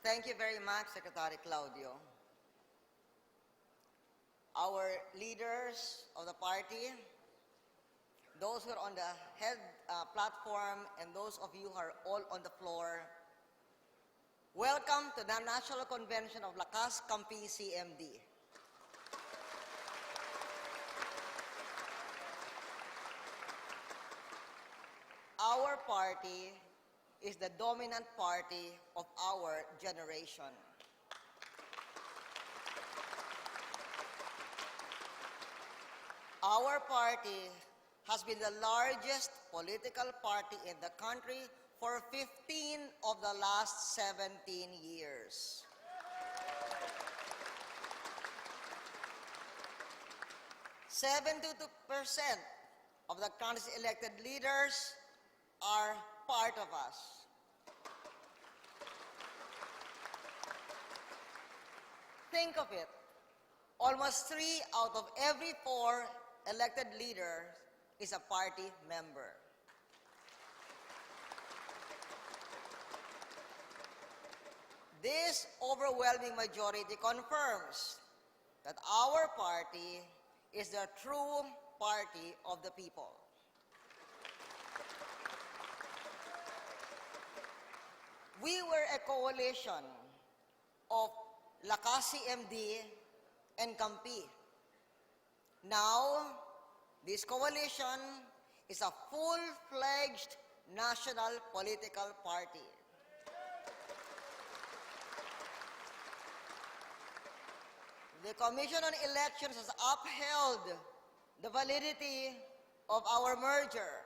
Thank you very much, Secretary Claudio. Our leaders of the party, those who are on the head platform, and those of you who are all on the floor, welcome to the National Convention of Lakas-Kampi CMD. Our party is the dominant party of our generation. Our party has been the largest political party in the country for 15 of the last 17 years. %72% of the country's elected leaders are part of us. Think of it. Almost 3 out of every 4 elected leaders is a party member. This overwhelming majority confirms that our party is the true party of the people. We were a coalition of Lakas-CMD and Kampi. Now, this coalition is a full-fledged national political party. The Commission on Elections has upheld the validity of our merger.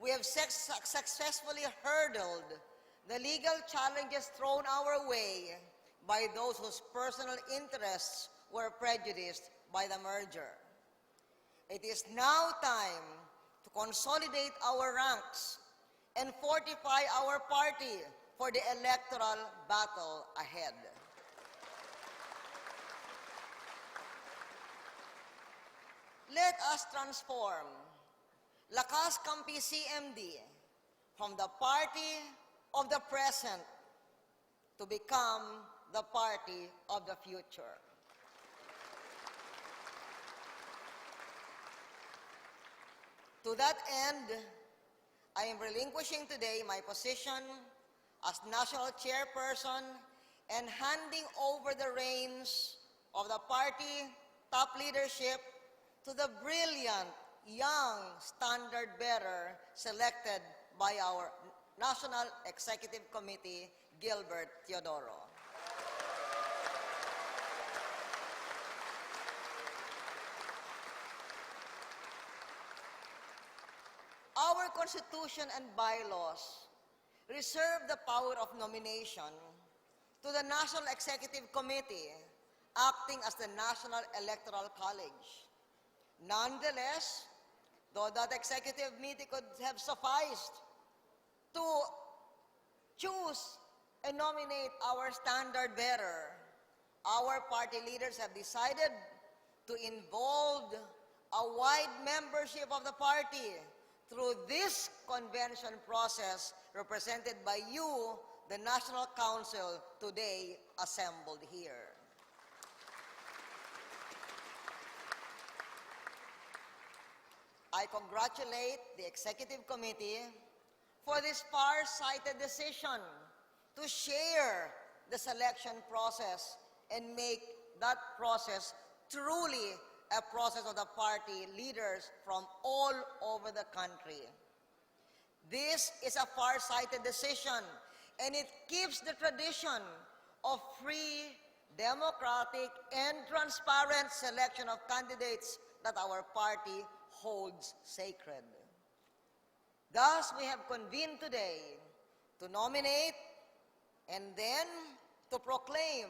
We have successfully hurdled the legal challenges thrown our way by those whose personal interests were prejudiced by the merger. It is now time to consolidate our ranks and fortify our party for the electoral battle ahead. Let us transform Lakas-Kampi CMD from the party of the present to become the party of the future. To that end, I am relinquishing today my position as national chairperson and handing over the reins of the party top leadership to the brilliant young standard bearer selected by our National Executive Committee, Gilbert Teodoro. Our Constitution and bylaws reserve the power of nomination to the National Executive Committee, acting as the National Electoral College. Nonetheless, though that executive meeting could have sufficed to choose and nominate our standard bearer, our party leaders have decided to involve a wide membership of the party through this convention process represented by you, the National Council, today assembled here. I congratulate the Executive Committee for this far-sighted decision to share the selection process and make that process truly a process of the party leaders from all over the country. This is a far-sighted decision, and it keeps the tradition of free, democratic, and transparent selection of candidates that our party holds sacred. Thus, we have convened today to nominate and then to proclaim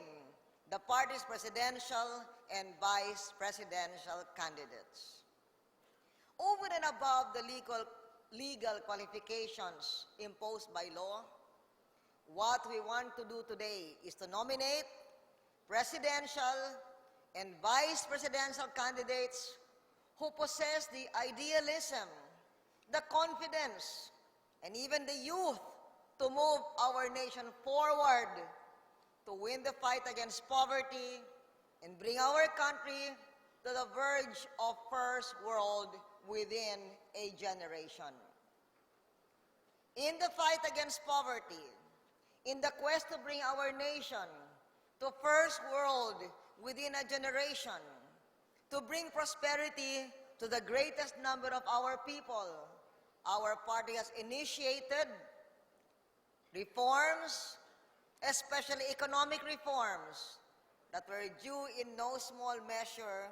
the party's presidential and vice presidential candidates. Over and above the legal qualifications imposed by law, what we want to do today is to nominate presidential and vice presidential candidates who possess the idealism, the confidence, and even the youth to move our nation forward to win the fight against poverty and bring our country to the verge of first world within a generation. In the fight against poverty, in the quest to bring our nation to first world within a generation, to bring prosperity to the greatest number of our people, our party has initiated reforms, especially economic reforms, that were due in no small measure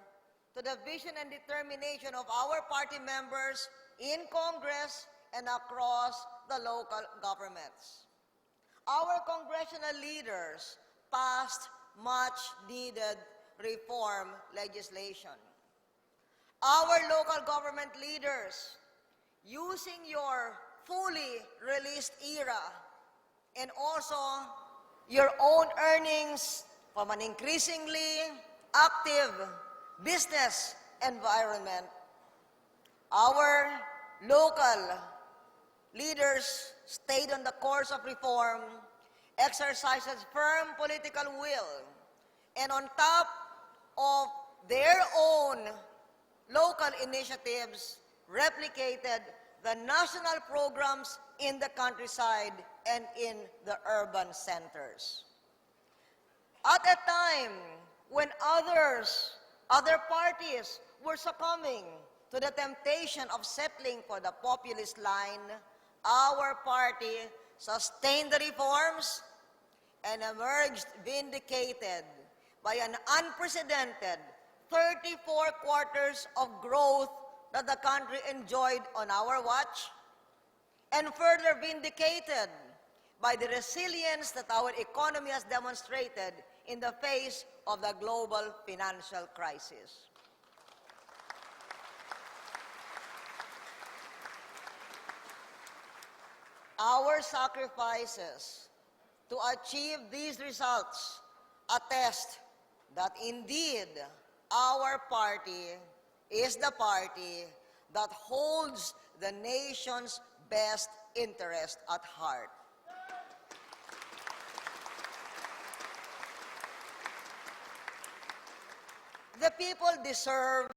to the vision and determination of our party members in Congress and across the local governments. Our congressional leaders passed much-needed reform legislation. Our local government leaders, using your fully released ERA and also your own earnings from an increasingly active business environment, our local leaders stayed on the course of reform, exercises firm political will, and on top of their own local initiatives, replicated the national programs in the countryside and in the urban centers. At a time when other parties were succumbing to the temptation of settling for the populist line, our party sustained the reforms and emerged vindicated by an unprecedented 34 quarters of growth that the country enjoyed on our watch, and further vindicated by the resilience that our economy has demonstrated in the face of the global financial crisis. Our sacrifices to achieve these results attest that indeed our party is the party that holds the nation's best interest at heart. The people deserve